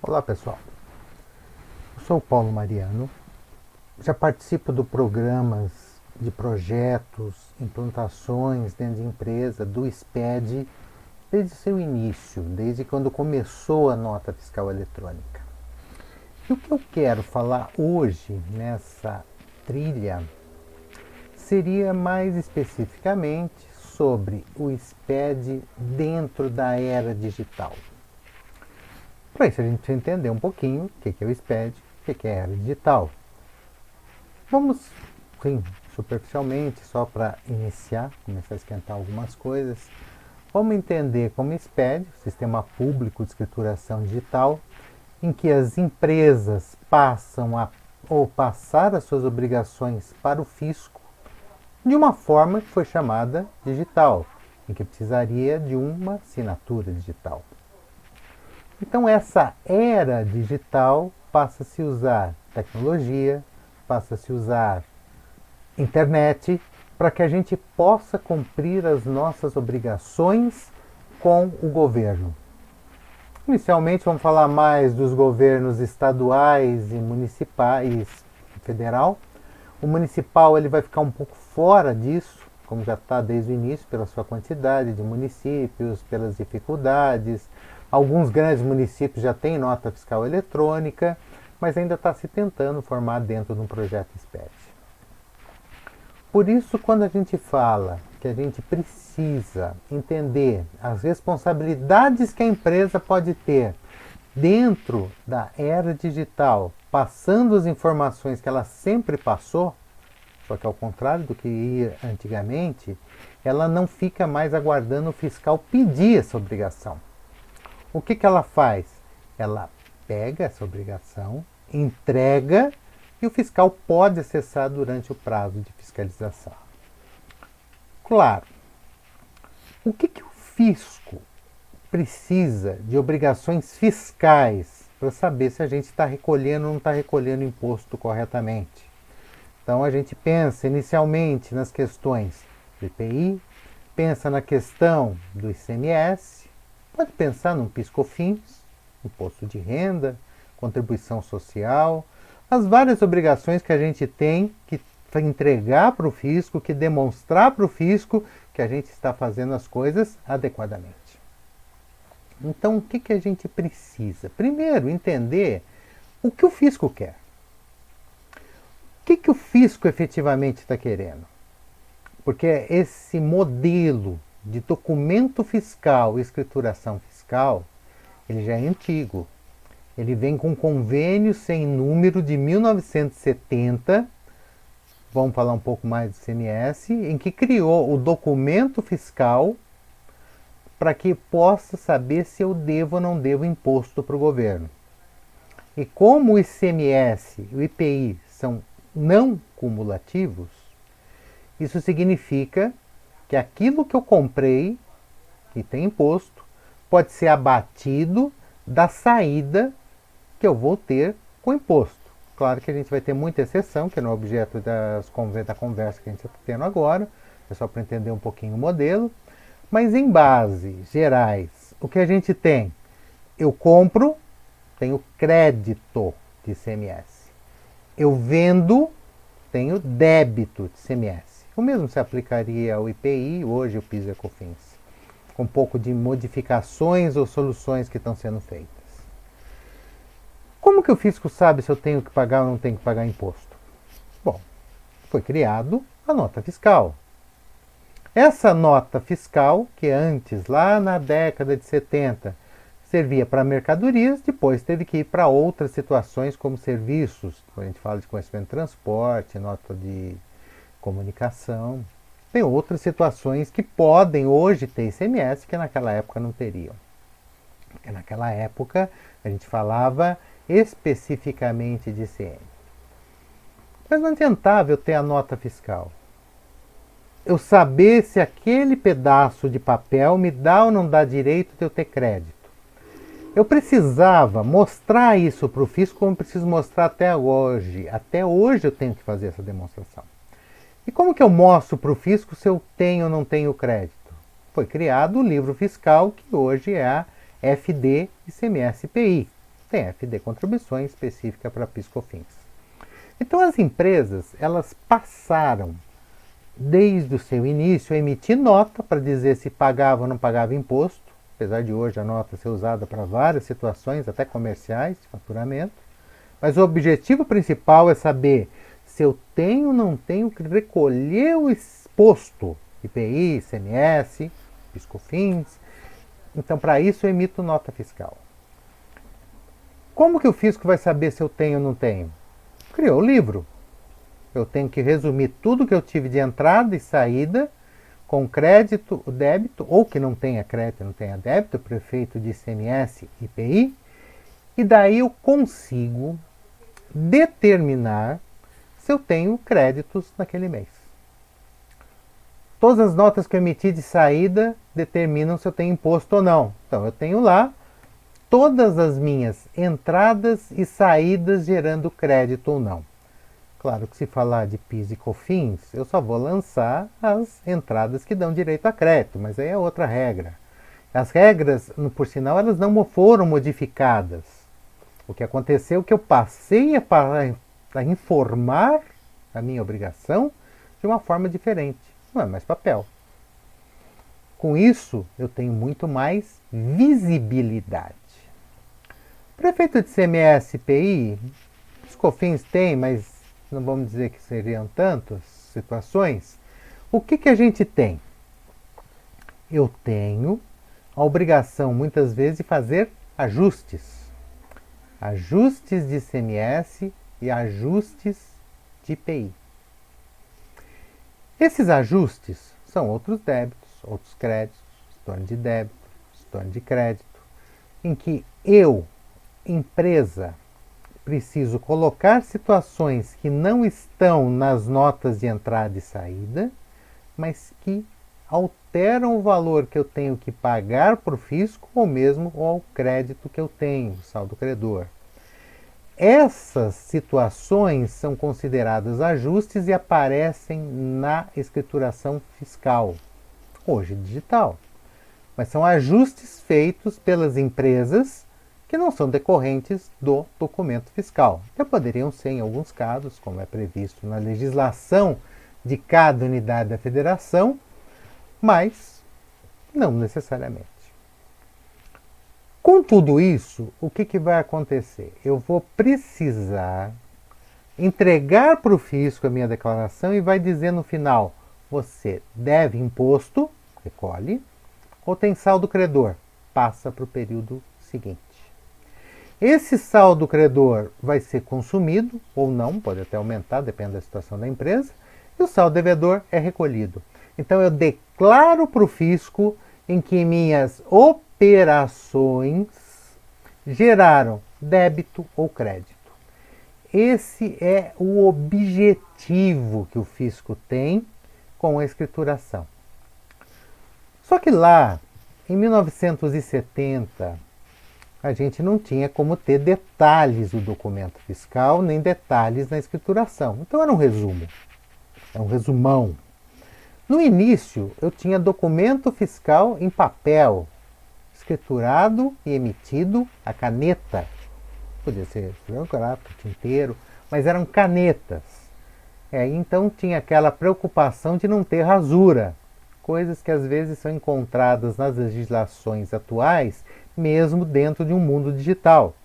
Olá pessoal, eu sou o Paulo Mariano, já participo de programas de projetos, implantações dentro de empresa, do SPED, desde seu início, desde quando começou a nota fiscal eletrônica. E o que eu quero falar hoje nessa trilha seria mais especificamente sobre o SPED dentro da era digital. Para isso a gente precisa entender um pouquinho o que é o SPED, o que é a era digital. Vamos, sim, superficialmente, só para iniciar, começar a esquentar algumas coisas. Vamos entender como SPED, Sistema Público de Escrituração Digital, em que as empresas passam a ou passar as suas obrigações para o fisco de uma forma que foi chamada digital, em que precisaria de uma assinatura digital. Então essa era digital passa a se usar tecnologia, passa a se usar internet, para que a gente possa cumprir as nossas obrigações com o governo. Inicialmente vamos falar mais dos governos estaduais e municipais, federal. O municipal ele vai ficar um pouco fora disso, como já está desde o início, pela sua quantidade de municípios, pelas dificuldades. Alguns grandes municípios já têm nota fiscal eletrônica, mas ainda está se tentando formar dentro de um projeto SPED. Por isso, quando a gente fala que a gente precisa entender as responsabilidades que a empresa pode ter dentro da era digital, passando as informações que ela sempre passou, só que ao contrário do que ia antigamente, ela não fica mais aguardando o fiscal pedir essa obrigação. O que ela faz? Ela pega essa obrigação, entrega e o fiscal pode acessar durante o prazo de fiscalização. Claro, o que o fisco precisa de obrigações fiscais para saber se a gente está recolhendo ou não está recolhendo imposto corretamente? Então a gente pensa inicialmente nas questões do IPI, pensa na questão do ICMS, pode pensar no PIS/COFINS, imposto de renda, contribuição social, as várias obrigações que a gente tem que entregar para o fisco, que demonstrar para o fisco que a gente está fazendo as coisas adequadamente. Então, o que a gente precisa? Primeiro, entender o que o fisco quer. O que o fisco efetivamente está querendo? Porque esse modelo de documento fiscal e escrituração fiscal, ele já é antigo. Ele vem com um convênio sem número de 1970, vamos falar um pouco mais do CMS, em que criou o documento fiscal para que possa saber se eu devo ou não devo imposto para o governo. E como o ICMS e o IPI são não cumulativos, isso significa que aquilo que eu comprei e tem imposto pode ser abatido da saída que eu vou ter com imposto. Claro que a gente vai ter muita exceção, que não é o objeto da conversa que a gente está tendo agora, é só para entender um pouquinho o modelo. Mas em bases gerais, o que a gente tem? Eu compro, tenho crédito de ICMS. Eu vendo, tenho débito de ICMS. O mesmo se aplicaria ao IPI, hoje o PIS e a COFINS, com um pouco de modificações ou soluções que estão sendo feitas. Como que o fisco sabe se eu tenho que pagar ou não tenho que pagar imposto? Bom, foi criado a nota fiscal. Essa nota fiscal, que antes, lá na década de 70, servia para mercadorias, depois teve que ir para outras situações como serviços. Quando a gente fala de conhecimento de transporte, nota de comunicação. Tem outras situações que podem hoje ter ICMS que naquela época não teriam. Porque naquela época a gente falava especificamente de ICM. Mas não adiantava eu ter a nota fiscal. Eu saber se aquele pedaço de papel me dá ou não dá direito de eu ter crédito. Eu precisava mostrar isso para o fisco como eu preciso mostrar até hoje. Até hoje eu tenho que fazer essa demonstração. E como que eu mostro para o fisco se eu tenho ou não tenho crédito? Foi criado o livro fiscal, que hoje é a FD ICMS-PI. tem FD Contribuições específica para PIS/COFINS. Então as empresas, elas passaram, desde o seu início, a emitir nota para dizer se pagava ou não pagava imposto, apesar de hoje a nota ser usada para várias situações, até comerciais, de faturamento. Mas o objetivo principal é saber se eu tenho ou não tenho que recolher o exposto, IPI, ICMS, PIS/COFINS. Então, para isso, eu emito nota fiscal. Como que o fisco vai saber se eu tenho ou não tenho? Criou o livro. Eu tenho que resumir tudo que eu tive de entrada e saída, com crédito, débito, ou que não tenha crédito, não tenha débito, prefeito de ICMS, IPI, e daí eu consigo determinar se eu tenho créditos naquele mês. Todas as notas que eu emiti de saída determinam se eu tenho imposto ou não. Então eu tenho lá todas as minhas entradas e saídas gerando crédito ou não. Claro que se falar de PIS e COFINS, eu só vou lançar as entradas que dão direito a crédito, mas aí é outra regra. As regras, por sinal, elas não foram modificadas. O que aconteceu é que eu passei a informar a minha obrigação de uma forma diferente. Não é mais papel. Com isso, eu tenho muito mais visibilidade. Prefeito de ICMS, IPI, os COFINS tem, mas não vamos dizer que seriam tantas situações. O que a gente tem? Eu tenho a obrigação, muitas vezes, de fazer ajustes. Ajustes de ICMS e ajustes de IPI. Esses ajustes são outros débitos, outros créditos, estorno de débito, estorno de crédito, em que eu, empresa, preciso colocar situações que não estão nas notas de entrada e saída, mas que alteram o valor que eu tenho que pagar para o fisco ou mesmo ao crédito que eu tenho, saldo credor. Essas situações são consideradas ajustes e aparecem na escrituração fiscal, hoje digital. Mas são ajustes feitos pelas empresas que não são decorrentes do documento fiscal. Até poderiam ser em alguns casos, como é previsto na legislação de cada unidade da federação, mas não necessariamente. Com tudo isso, o que vai acontecer? Eu vou precisar entregar para o fisco a minha declaração e vai dizer no final, você deve imposto, recolhe, ou tem saldo credor, passa para o período seguinte. Esse saldo credor vai ser consumido ou não, pode até aumentar, depende da situação da empresa, e o saldo devedor é recolhido. Então eu declaro para o fisco em que minhas operações geraram débito ou crédito. Esse é o objetivo que o fisco tem com a escrituração. Só que lá, em 1970, a gente não tinha como ter detalhes do documento fiscal, nem detalhes na escrituração. Então era um resumo, é um resumão. No início, eu tinha documento fiscal em papel, escriturado e emitido a caneta. Podia ser estilográfico, tinteiro, mas eram canetas. Então tinha aquela preocupação de não ter rasura, coisas que às vezes são encontradas nas legislações atuais, mesmo dentro de um mundo digital.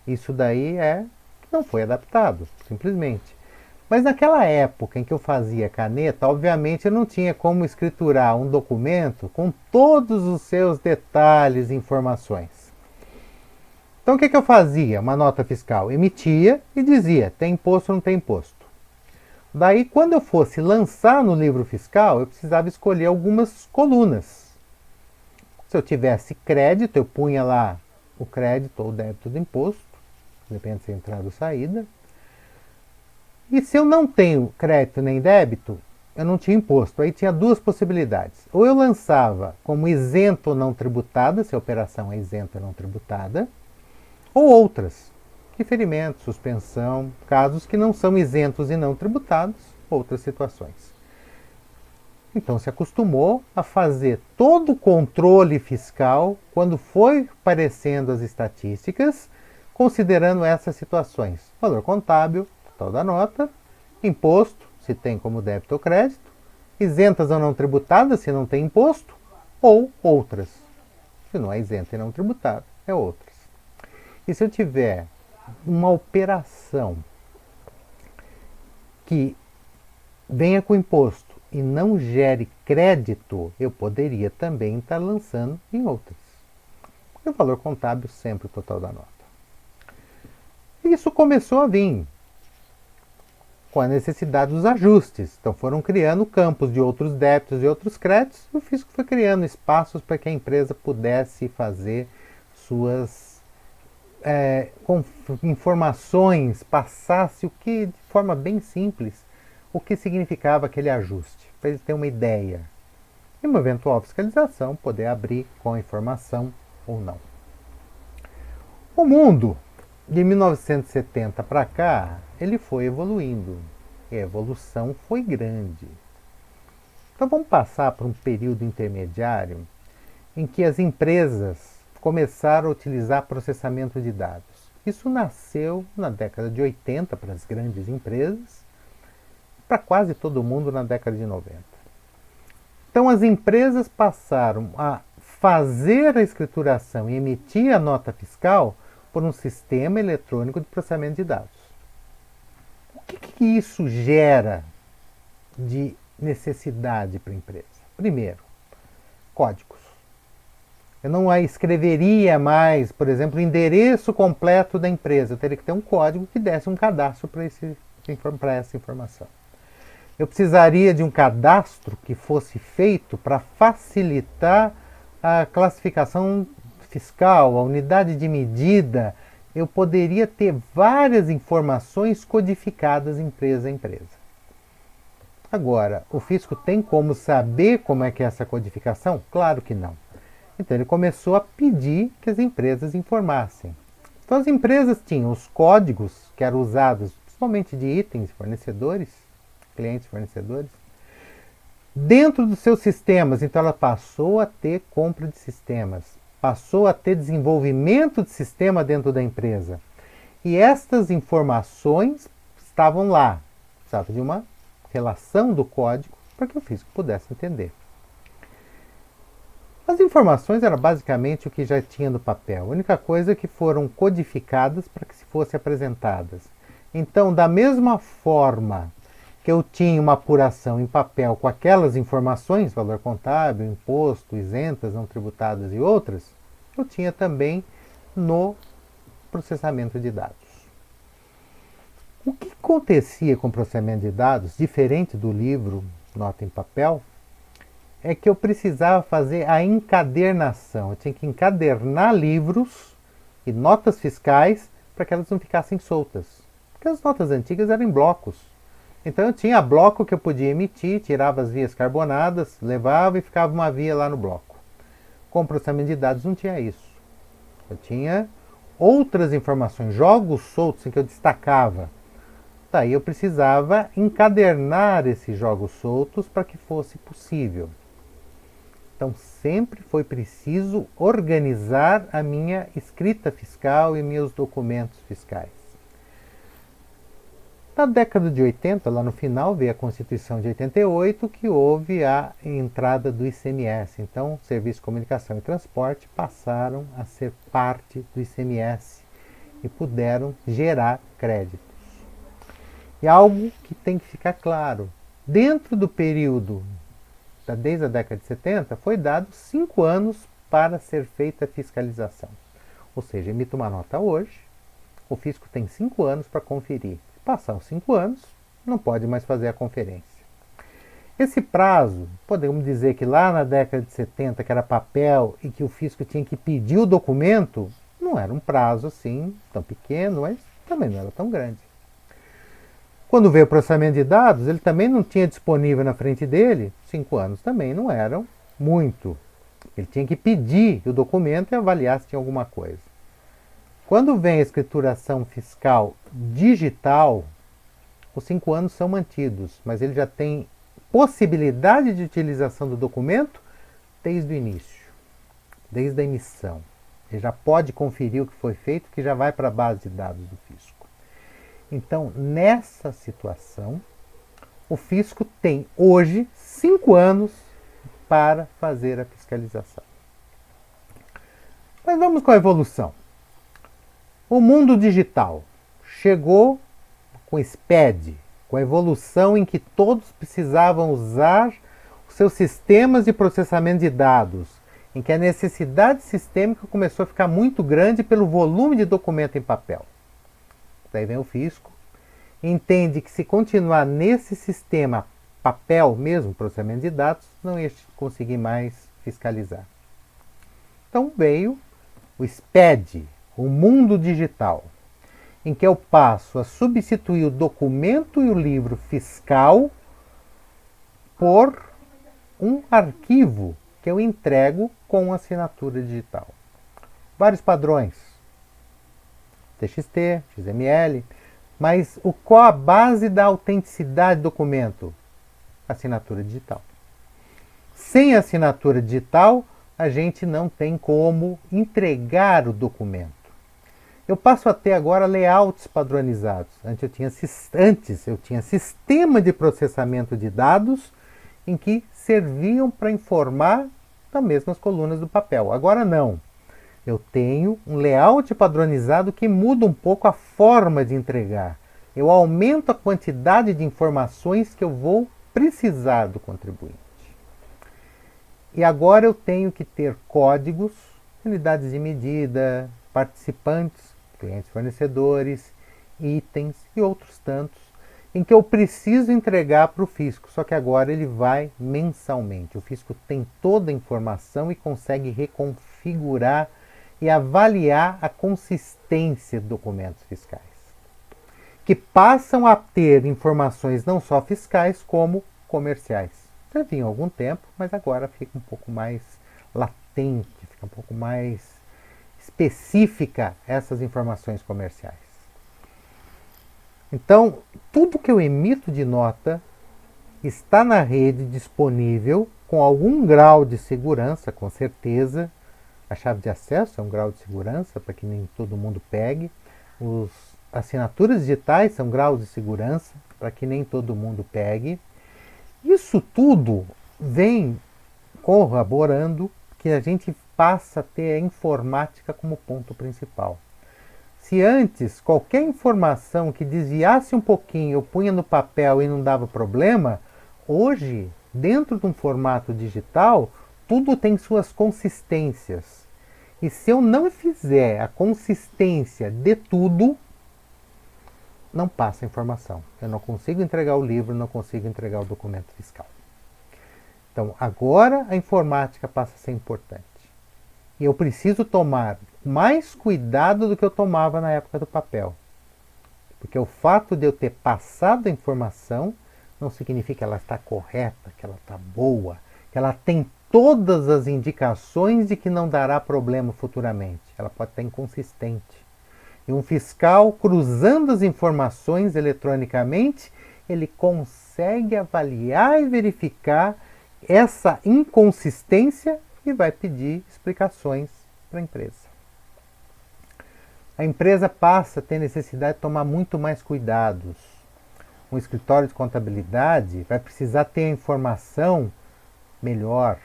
Isso daí não foi adaptado, simplesmente. Mas naquela época em que eu fazia caneta, obviamente eu não tinha como escriturar um documento com todos os seus detalhes e informações. Então o que eu fazia? Uma nota fiscal, emitia e dizia, tem imposto ou não tem imposto. Daí, quando eu fosse lançar no livro fiscal, eu precisava escolher algumas colunas. Se eu tivesse crédito, eu punha lá o crédito ou o débito do imposto, depende se é entrada ou saída. E se eu não tenho crédito nem débito, eu não tinha imposto. Aí tinha duas possibilidades. Ou eu lançava como isento ou não tributada, se a operação é isenta ou não tributada, ou outras, diferimento, suspensão, casos que não são isentos e não tributados, outras situações. Então se acostumou a fazer todo o controle fiscal quando foi aparecendo as estatísticas, considerando essas situações: valor contábil, total da nota, imposto, se tem como débito ou crédito, isentas ou não tributadas, se não tem imposto, ou outras. Se não é isenta e não tributada, é outras. E se eu tiver uma operação que venha com imposto e não gere crédito, eu poderia também estar lançando em outras. E o valor contábil sempre o total da nota. Isso começou a vir com a necessidade dos ajustes. Então foram criando campos de outros débitos e outros créditos, e o fisco foi criando espaços para que a empresa pudesse fazer suas informações, passasse o que, de forma bem simples, o que significava aquele ajuste, para eles terem uma ideia. E uma eventual fiscalização poder abrir com a informação ou não. O mundo, de 1970 para cá, ele foi evoluindo. E a evolução foi grande. Então vamos passar por um período intermediário em que as empresas começaram a utilizar processamento de dados. Isso nasceu na década de 80 para as grandes empresas, para quase todo mundo na década de 90. Então as empresas passaram a fazer a escrituração e emitir a nota fiscal por um sistema eletrônico de processamento de dados. O que isso gera de necessidade para a empresa? Primeiro, códigos. Eu não escreveria mais, por exemplo, o endereço completo da empresa. Eu teria que ter um código que desse um cadastro para essa informação. Eu precisaria de um cadastro que fosse feito para facilitar a classificação fiscal, a unidade de medida. Eu poderia ter várias informações codificadas empresa a empresa. Agora, o fisco tem como saber como é que é essa codificação? Claro que não. Então ele começou a pedir que as empresas informassem. Então as empresas tinham os códigos que eram usados principalmente de itens, fornecedores, clientes fornecedores, dentro dos seus sistemas. Então ela passou a ter compra de sistemas, passou a ter desenvolvimento de sistema dentro da empresa. E estas informações estavam lá. Precisava de uma relação do código para que o fisco pudesse entender. As informações eram basicamente o que já tinha no papel. A única coisa é que foram codificadas para que se fossem apresentadas. Então, da mesma forma que eu tinha uma apuração em papel com aquelas informações, valor contábil, imposto, isentas, não tributadas e outras, eu tinha também no processamento de dados. O que acontecia com o processamento de dados, diferente do livro Nota em Papel, é que eu precisava fazer a encadernação. Eu tinha que encadernar livros e notas fiscais para que elas não ficassem soltas. Porque as notas antigas eram em blocos. Então eu tinha bloco que eu podia emitir, tirava as vias carbonadas, levava e ficava uma via lá no bloco. Com o processamento de dados não tinha isso. Eu tinha outras informações, jogos soltos em que eu destacava. Daí eu precisava encadernar esses jogos soltos para que fosse possível. Então sempre foi preciso organizar a minha escrita fiscal e meus documentos fiscais. Na década de 80, lá no final, veio a Constituição de 88, que houve a entrada do ICMS. Então, Serviço de Comunicação e Transporte passaram a ser parte do ICMS e puderam gerar créditos. E algo que tem que ficar claro, dentro do período desde a década de 70, foi dado 5 anos para ser feita a fiscalização. Ou seja, emito uma nota hoje, o fisco tem 5 anos para conferir. Se passar os 5 anos, não pode mais fazer a conferência. Esse prazo, podemos dizer que lá na década de 70, que era papel e que o fisco tinha que pedir o documento, não era um prazo assim tão pequeno, mas também não era tão grande. Quando veio o processamento de dados, ele também não tinha disponível na frente dele, 5 anos também não eram muito. Ele tinha que pedir o documento e avaliar se tinha alguma coisa. Quando vem a escrituração fiscal digital, os 5 anos são mantidos, mas ele já tem possibilidade de utilização do documento desde o início, desde a emissão. Ele já pode conferir o que foi feito, que já vai para a base de dados do fisco. Então, nessa situação, o fisco tem hoje 5 anos para fazer a fiscalização. Mas vamos com a evolução. O mundo digital chegou com SPED, com a evolução em que todos precisavam usar os seus sistemas de processamento de dados, em que a necessidade sistêmica começou a ficar muito grande pelo volume de documento em papel. Daí vem o fisco, entende que se continuar nesse sistema papel mesmo, processamento de dados, não ia conseguir mais fiscalizar. Então veio o SPED, o mundo digital, em que eu passo a substituir o documento e o livro fiscal por um arquivo que eu entrego com assinatura digital. Vários padrões, TXT, XML, mas qual a base da autenticidade do documento? Assinatura digital. Sem assinatura digital, a gente não tem como entregar o documento. Eu passo a ter agora layouts padronizados. Antes eu tinha sistema de processamento de dados em que serviam para informar das mesmas colunas do papel. Agora não. Eu tenho um layout padronizado que muda um pouco a forma de entregar. Eu aumento a quantidade de informações que eu vou precisar do contribuinte. E agora eu tenho que ter códigos, unidades de medida, participantes, clientes fornecedores, itens e outros tantos, em que eu preciso entregar para o fisco, só que agora ele vai mensalmente. O fisco tem toda a informação e consegue reconfigurar e avaliar a consistência de documentos fiscais, que passam a ter informações não só fiscais, como comerciais. Já vinha há algum tempo, mas agora fica um pouco mais latente, fica um pouco mais específica essas informações comerciais. Então, tudo que eu emito de nota está na rede disponível com algum grau de segurança, com certeza. A chave de acesso é um grau de segurança para que nem todo mundo pegue. As assinaturas digitais são graus de segurança para que nem todo mundo pegue. Isso tudo vem corroborando que a gente passa a ter a informática como ponto principal. Se antes qualquer informação que desviasse um pouquinho eu punha no papel e não dava problema, hoje, dentro de um formato digital, tudo tem suas consistências. E se eu não fizer a consistência de tudo, não passa a informação. Eu não consigo entregar o livro, não consigo entregar o documento fiscal. Então, agora a informática passa a ser importante. E eu preciso tomar mais cuidado do que eu tomava na época do papel. Porque o fato de eu ter passado a informação não significa que ela está correta, que ela está boa, que ela tem todas as indicações de que não dará problema futuramente. Ela pode estar inconsistente. E um fiscal, cruzando as informações eletronicamente, ele consegue avaliar e verificar essa inconsistência e vai pedir explicações para a empresa. A empresa passa a ter necessidade de tomar muito mais cuidados. Um escritório de contabilidade vai precisar ter a informação melhor,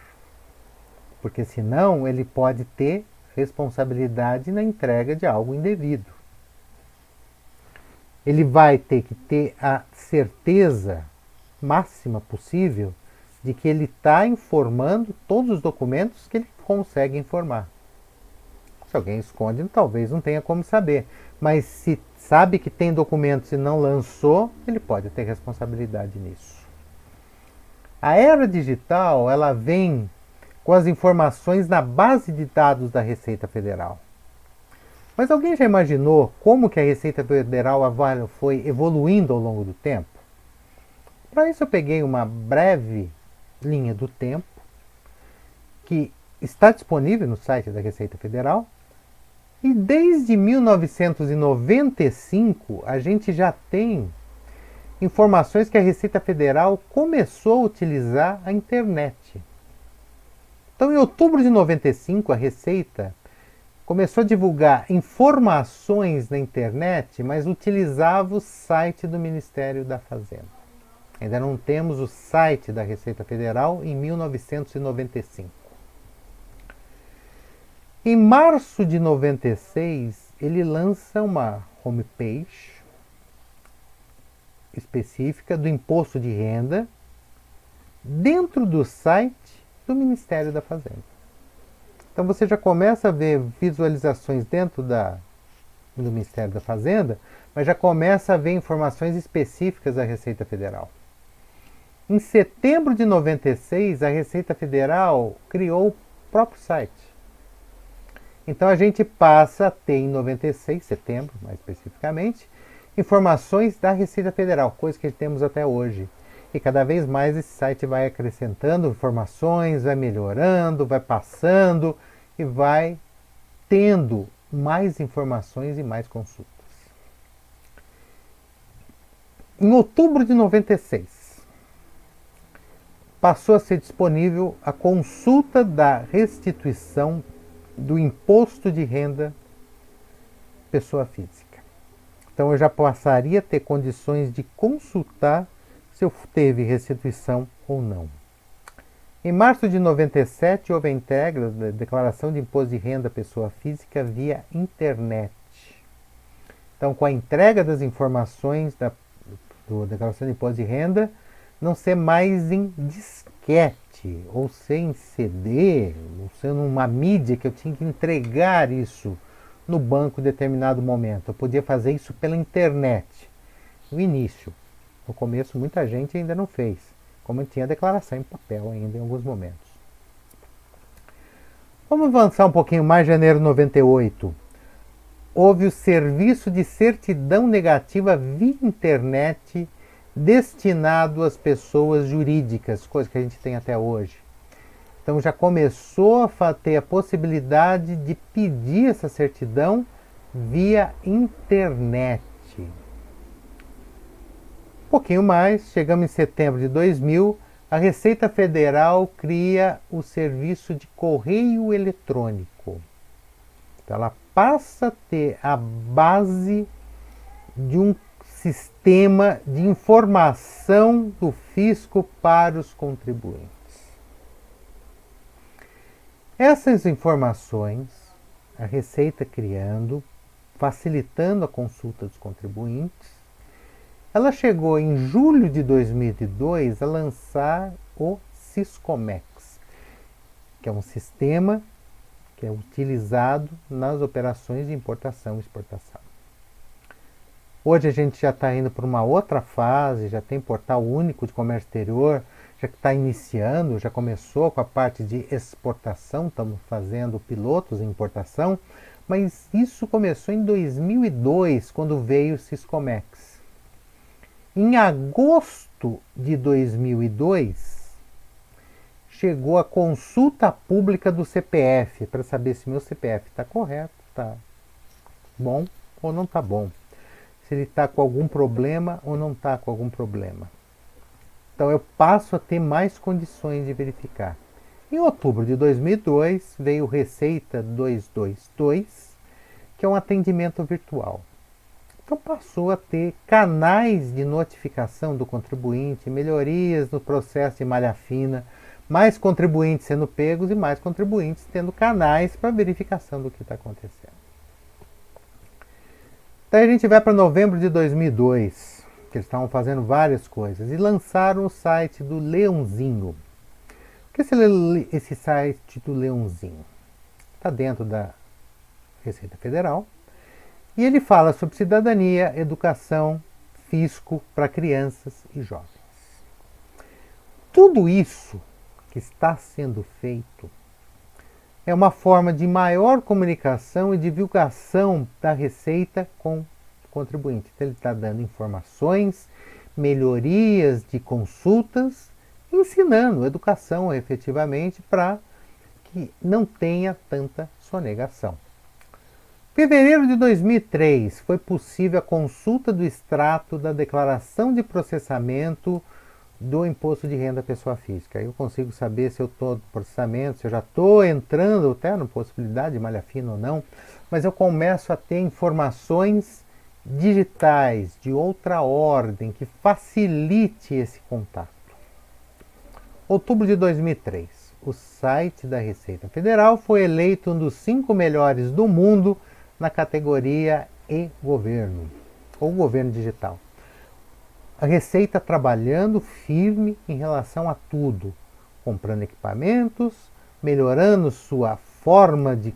porque senão ele pode ter responsabilidade na entrega de algo indevido. Ele vai ter que ter a certeza máxima possível de que ele está informando todos os documentos que ele consegue informar. Se alguém esconde, talvez não tenha como saber. Mas se sabe que tem documentos e não lançou, ele pode ter responsabilidade nisso. A era digital, ela vem com as informações na base de dados da Receita Federal. Mas alguém já imaginou como que a Receita Federal foi evoluindo ao longo do tempo? Para isso eu peguei uma breve linha do tempo que está disponível no site da Receita Federal. E desde 1995 a gente já tem informações que a Receita Federal começou a utilizar a internet. Então, em outubro de 95, a Receita começou a divulgar informações na internet, mas utilizava o site do Ministério da Fazenda. Ainda não temos o site da Receita Federal em 1995. Em março de 96, ele lança uma homepage específica do imposto de renda dentro do site do Ministério da Fazenda. Então você já começa a ver visualizações dentro do Ministério da Fazenda, mas já começa a ver informações específicas da Receita Federal. Em setembro de 96, a Receita Federal criou o próprio site. Então a gente passa a ter em 96, setembro mais especificamente, informações da Receita Federal, coisa que temos até hoje. E cada vez mais esse site vai acrescentando informações, vai melhorando, vai passando e vai tendo mais informações e mais consultas. Em outubro de 96, passou a ser disponível a consulta da restituição do imposto de renda pessoa física. Então eu já passaria a ter condições de consultar se eu teve restituição ou não. Em março de 97, houve a entrega da declaração de imposto de renda pessoa física via internet. Então, com a entrega das informações da declaração de imposto de renda, não ser mais em disquete, ou ser em CD, ou ser numa mídia que eu tinha que entregar isso no banco em determinado momento. Eu podia fazer isso pela internet. No início. No começo, muita gente ainda não fez, como tinha declaração em papel ainda em alguns momentos. Vamos avançar um pouquinho mais, janeiro de 98. Houve o serviço de certidão negativa via internet destinado às pessoas jurídicas, coisa que a gente tem até hoje. Então já começou a ter a possibilidade de pedir essa certidão via internet. Um pouquinho mais, chegamos em setembro de 2000, a Receita Federal cria o serviço de correio eletrônico. Então ela passa a ter a base de um sistema de informação do fisco para os contribuintes. Essas informações, a Receita criando, facilitando a consulta dos contribuintes, ela chegou em julho de 2002 a lançar o Siscomex, que é um sistema que é utilizado nas operações de importação e exportação. Hoje a gente já está indo para uma outra fase, já tem portal único de comércio exterior, já está iniciando, já começou com a parte de exportação, estamos fazendo pilotos em importação, mas isso começou em 2002, quando veio o Siscomex. Em agosto de 2002, chegou a consulta pública do CPF, para saber se meu CPF está correto, está bom ou não está bom. Se ele está com algum problema ou não está com algum problema. Então eu passo a ter mais condições de verificar. Em outubro de 2002, veio o Receita 222, que é um atendimento virtual. Então passou a ter canais de notificação do contribuinte, melhorias no processo de malha fina, mais contribuintes sendo pegos e mais contribuintes tendo canais para verificação do que está acontecendo. Daí a gente vai para novembro de 2002, que eles estavam fazendo várias coisas, e lançaram o site do Leãozinho. O que é esse site do Leãozinho? Está dentro da Receita Federal. E ele fala sobre cidadania, educação, fisco para crianças e jovens. Tudo isso que está sendo feito é uma forma de maior comunicação e divulgação da Receita com o contribuinte. Então, ele está dando informações, melhorias de consultas, ensinando educação efetivamente para que não tenha tanta sonegação. Em fevereiro de 2003, foi possível a consulta do extrato da declaração de processamento do imposto de renda pessoa física. Aí eu consigo saber se eu estou no processamento, se eu já estou entrando até na possibilidade de malha fina ou não, mas eu começo a ter informações digitais de outra ordem que facilite esse contato. Outubro de 2003, o site da Receita Federal foi eleito um dos 5 melhores do mundo na categoria e-governo, ou governo digital. A Receita trabalhando firme em relação a tudo, comprando equipamentos, melhorando sua forma de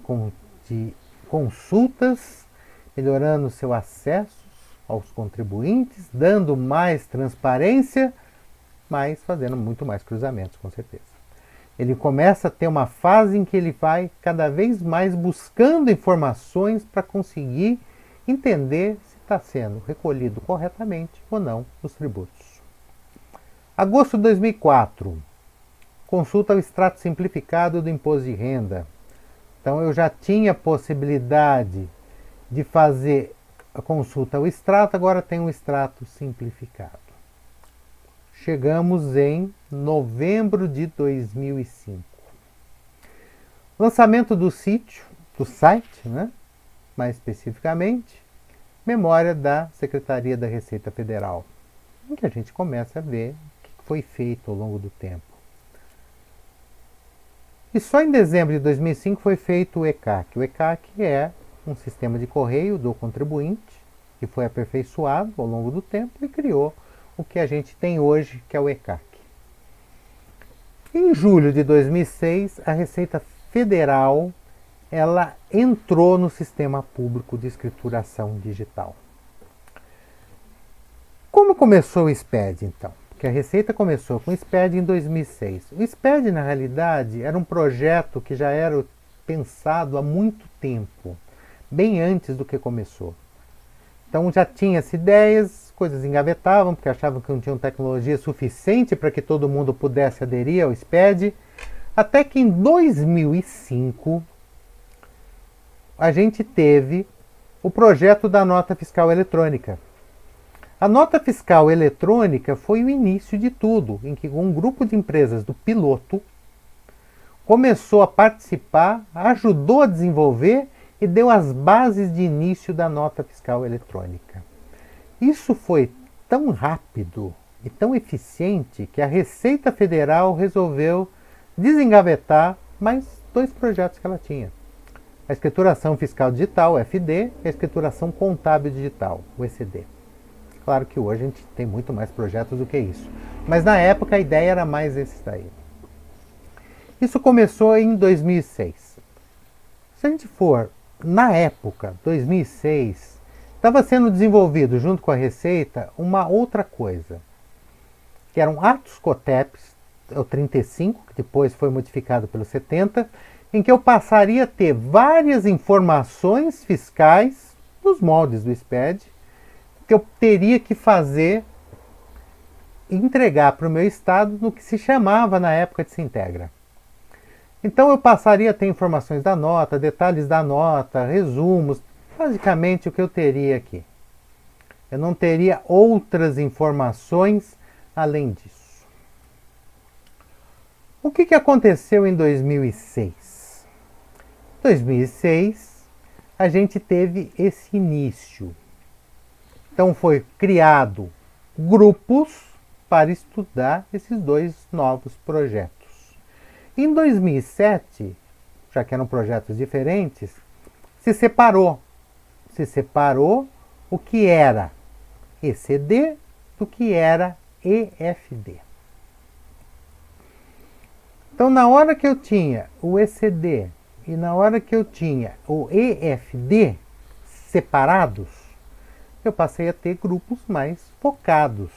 consultas, melhorando seu acesso aos contribuintes, dando mais transparência, mas fazendo muito mais cruzamentos, com certeza. Ele começa a ter uma fase em que ele vai cada vez mais buscando informações para conseguir entender se está sendo recolhido corretamente ou não os tributos. Agosto de 2004, consulta o extrato simplificado do imposto de renda. Então eu já tinha possibilidade de fazer a consulta ao extrato, agora tem um extrato simplificado. Chegamos em novembro de 2005. Lançamento do site, né? Mais especificamente, memória da Secretaria da Receita Federal, em que a gente começa a ver o que foi feito ao longo do tempo. E só em dezembro de 2005 foi feito o ECAC. O ECAC é um sistema de correio do contribuinte que foi aperfeiçoado ao longo do tempo e criou o que a gente tem hoje, que é o ECAC. Em julho de 2006, a Receita Federal ela entrou no sistema público de escrituração digital. Como começou o SPED, então? Porque a Receita começou com o SPED em 2006. O SPED, na realidade, era um projeto que já era pensado há muito tempo, bem antes do que começou. Então já tinha-se ideias, coisas engavetavam, porque achavam que não tinham tecnologia suficiente para que todo mundo pudesse aderir ao SPED, até que em 2005 a gente teve o projeto da nota fiscal eletrônica. A nota fiscal eletrônica foi o início de tudo, em que um grupo de empresas do piloto começou a participar, ajudou a desenvolver e deu as bases de início da nota fiscal eletrônica. Isso foi tão rápido e tão eficiente que a Receita Federal resolveu desengavetar mais 2 projetos que ela tinha. A escrituração fiscal digital, FD, e a escrituração contábil digital, o ECD. Claro que hoje a gente tem muito mais projetos do que isso. Mas na época a ideia era mais esse daí. Isso começou em 2006. Se a gente for, na época, 2006, estava sendo desenvolvido junto com a Receita uma outra coisa, que eram atos COTEPs, o 35, que depois foi modificado pelo 70, em que eu passaria a ter várias informações fiscais nos moldes do SPED, que eu teria que fazer e entregar para o meu estado no que se chamava na época de Sintegra. Então eu passaria a ter informações da nota, detalhes da nota, resumos, basicamente o que eu teria aqui. Eu não teria outras informações além disso. O que aconteceu em 2006? Em 2006, a gente teve esse início. Então foi criado grupos para estudar esses 2 novos projetos. Em 2007, já que eram projetos diferentes, se separou o que era ECD do que era EFD. Então, na hora que eu tinha o ECD e na hora que eu tinha o EFD separados, eu passei a ter grupos mais focados.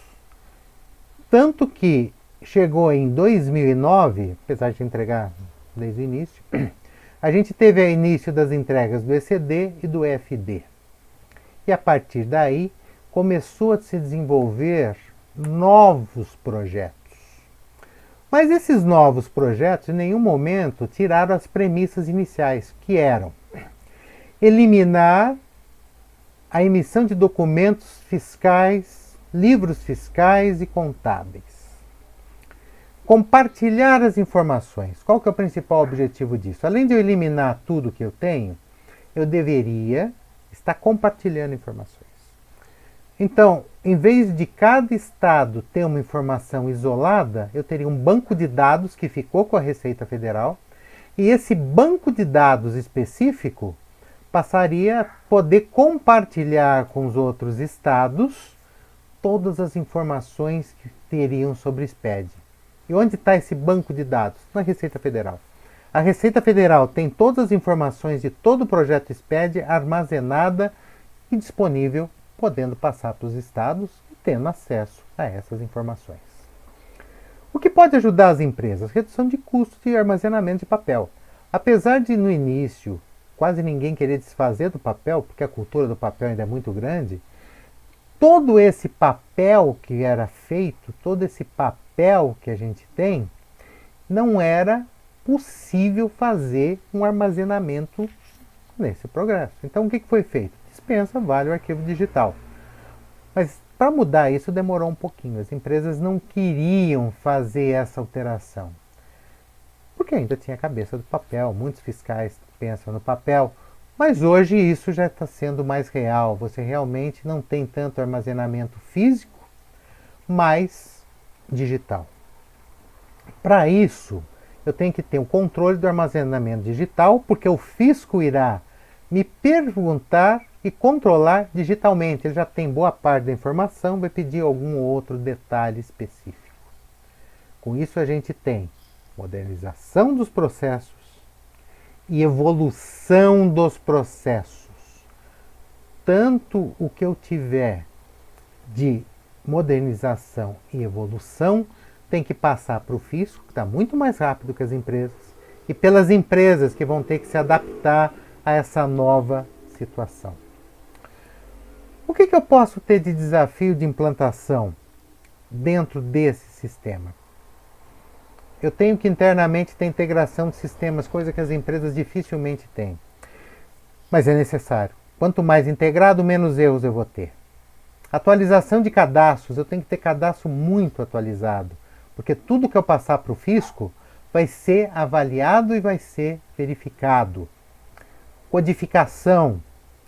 Tanto que chegou em 2009, apesar de entregar desde o início, a gente teve o início das entregas do ECD e do EFD. E a partir daí começou a se desenvolver novos projetos. Mas esses novos projetos em nenhum momento tiraram as premissas iniciais, que eram eliminar a emissão de documentos fiscais, livros fiscais e contábeis. Compartilhar as informações. Qual que é o principal objetivo disso? Além de eu eliminar tudo que eu tenho, eu deveria estar compartilhando informações. Então, em vez de cada estado ter uma informação isolada, eu teria um banco de dados que ficou com a Receita Federal, e esse banco de dados específico passaria a poder compartilhar com os outros estados todas as informações que teriam sobre o SPED. E onde está esse banco de dados? Na Receita Federal. A Receita Federal tem todas as informações de todo o projeto SPED armazenada e disponível, podendo passar para os estados e tendo acesso a essas informações. O que pode ajudar as empresas? Redução de custos de armazenamento de papel. Apesar de, no início, quase ninguém querer desfazer do papel, porque a cultura do papel ainda é muito grande, todo esse papel que era feito, todo esse papel que a gente tem, não era possível fazer um armazenamento nesse progresso. Então o que foi feito? Dispensa, vale o arquivo digital. Mas para mudar isso demorou um pouquinho. As empresas não queriam fazer essa alteração. Porque ainda tinha a cabeça do papel. Muitos fiscais pensam no papel. Mas hoje isso já está sendo mais real. Você realmente não tem tanto armazenamento físico, mas digital. Para isso, eu tenho que ter o controle do armazenamento digital, porque o fisco irá me perguntar e controlar digitalmente. Ele já tem boa parte da informação, vai pedir algum outro detalhe específico. Com isso a gente tem modernização dos processos e evolução dos processos. Tanto o que eu tiver de modernização e evolução tem que passar para o fisco, que está muito mais rápido que as empresas, e pelas empresas que vão ter que se adaptar a essa nova situação. O que eu posso ter de desafio de implantação dentro desse sistema? Eu tenho que internamente ter integração de sistemas, coisa que as empresas dificilmente têm. Mas é necessário. Quanto mais integrado, menos erros eu vou ter. Atualização de cadastros, eu tenho que ter cadastro muito atualizado, porque tudo que eu passar para o fisco vai ser avaliado e vai ser verificado. Codificação,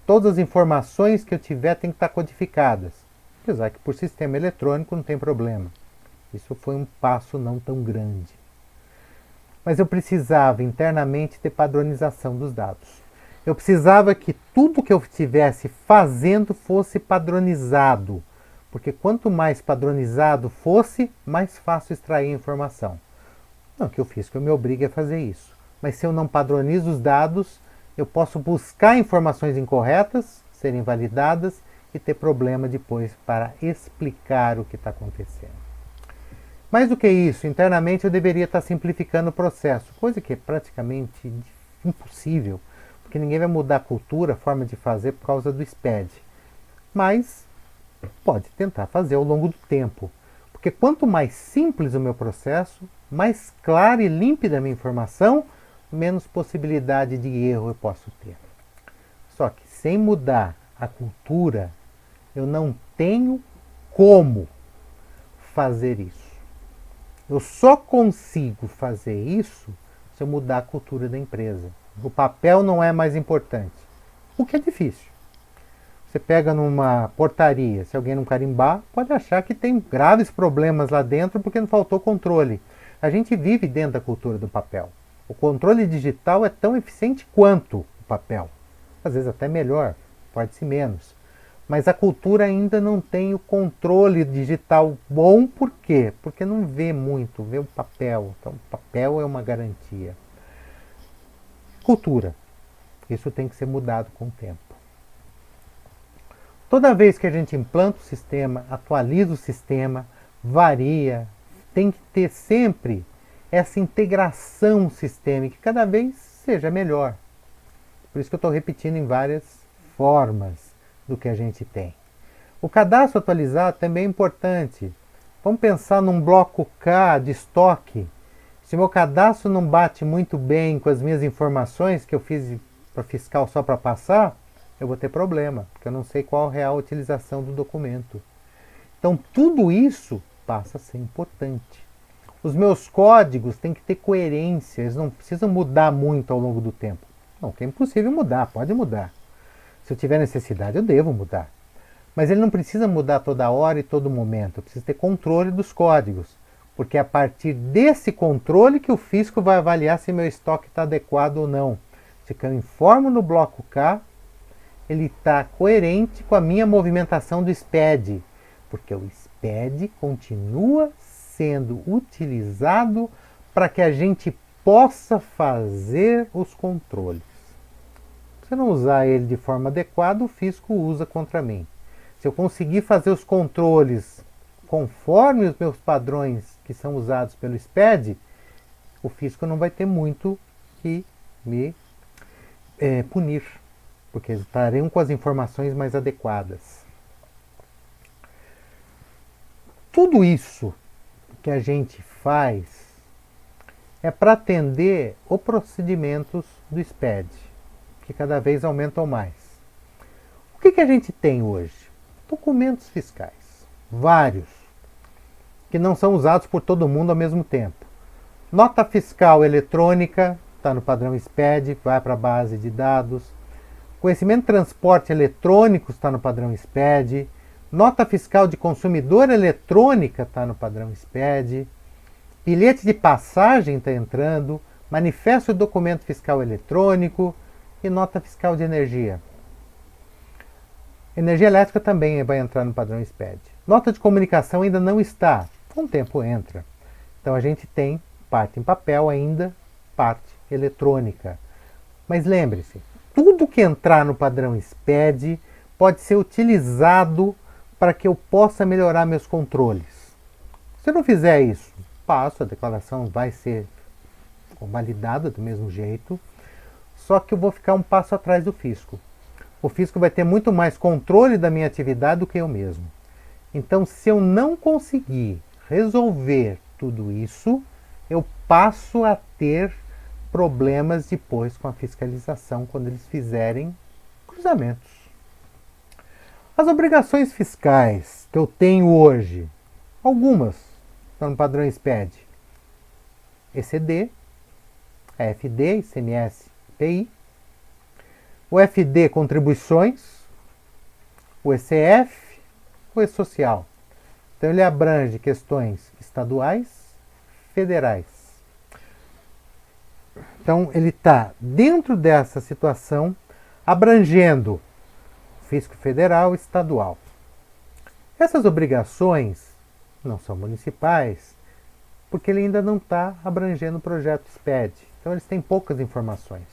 todas as informações que eu tiver têm que estar codificadas, apesar que por sistema eletrônico não tem problema. Isso foi um passo não tão grande. Mas eu precisava internamente ter padronização dos dados. Eu precisava que tudo que eu estivesse fazendo fosse padronizado, porque quanto mais padronizado fosse, mais fácil extrair a informação. Não que eu fiz, que eu me obrigue a fazer isso. Mas se eu não padronizo os dados, eu posso buscar informações incorretas, serem validadas e ter problema depois para explicar o que está acontecendo. Mais do que isso, internamente eu deveria estar simplificando o processo, coisa que é praticamente impossível, porque ninguém vai mudar a cultura, a forma de fazer por causa do SPED. Mas pode tentar fazer ao longo do tempo, porque quanto mais simples o meu processo, mais clara e límpida a minha informação, menos possibilidade de erro eu posso ter. Só que sem mudar a cultura, eu não tenho como fazer isso. Eu só consigo fazer isso se eu mudar a cultura da empresa. O papel não é mais importante, o que é difícil. Você pega numa portaria, se alguém não carimbar, pode achar que tem graves problemas lá dentro porque não faltou controle. A gente vive dentro da cultura do papel. O controle digital é tão eficiente quanto o papel. Às vezes até melhor, pode-se menos. Mas a cultura ainda não tem o controle digital bom, por quê? Porque não vê muito, vê o papel. Então, o papel é uma garantia. Cultura. Isso tem que ser mudado com o tempo. Toda vez que a gente implanta o sistema, atualiza o sistema, varia, tem que ter sempre essa integração sistêmica, que cada vez seja melhor. Por isso que eu estou repetindo em várias formas do que a gente tem. O cadastro atualizado também é importante. Vamos pensar num bloco K de estoque. Se meu cadastro não bate muito bem com as minhas informações que eu fiz para fiscal só para passar, eu vou ter problema, porque eu não sei qual a real utilização do documento. Então tudo isso passa a ser importante. Os meus códigos têm que ter coerência, eles não precisam mudar muito ao longo do tempo. Não, que é impossível mudar, pode mudar. Se eu tiver necessidade, eu devo mudar. Mas ele não precisa mudar toda hora e todo momento. Eu preciso ter controle dos códigos. Porque é a partir desse controle que o fisco vai avaliar se meu estoque está adequado ou não. Se eu informo no bloco K, ele está coerente com a minha movimentação do SPED. Porque o SPED continua sendo utilizado para que a gente possa fazer os controles. Se eu não usar ele de forma adequada, o fisco usa contra mim. Se eu conseguir fazer os controles conforme os meus padrões que são usados pelo SPED, o fisco não vai ter muito que me punir, porque eles estarão com as informações mais adequadas. Tudo isso que a gente faz é para atender os procedimentos do SPED, que cada vez aumentam mais. O que a gente tem hoje? Documentos fiscais, vários, que não são usados por todo mundo ao mesmo tempo. Nota fiscal eletrônica, está no padrão SPED, vai para a base de dados. Conhecimento de transporte eletrônico está no padrão SPED. Nota fiscal de consumidor eletrônica está no padrão SPED. Bilhete de passagem está entrando. Manifesto de documento fiscal eletrônico e nota fiscal de energia. Energia elétrica também vai entrar no padrão SPED. Nota de comunicação ainda não está. Com o tempo entra. Então a gente tem parte em papel ainda, parte eletrônica. Mas lembre-se, tudo que entrar no padrão SPED pode ser utilizado para que eu possa melhorar meus controles. Se eu não fizer isso, passo, a declaração vai ser validada do mesmo jeito, só que eu vou ficar um passo atrás do fisco. O fisco vai ter muito mais controle da minha atividade do que eu mesmo. Então, se eu não conseguir resolver tudo isso, eu passo a ter problemas depois com a fiscalização quando eles fizerem cruzamentos. As obrigações fiscais que eu tenho hoje, algumas estão no padrão SPED. ECD, AFD, ICMS, PI, o FD contribuições, o ECF, o E-Social. Então ele abrange questões estaduais, federais. Então ele está dentro dessa situação, abrangendo fisco federal e estadual. Essas obrigações não são municipais, porque ele ainda não está abrangendo o projeto SPED. Então eles têm poucas informações.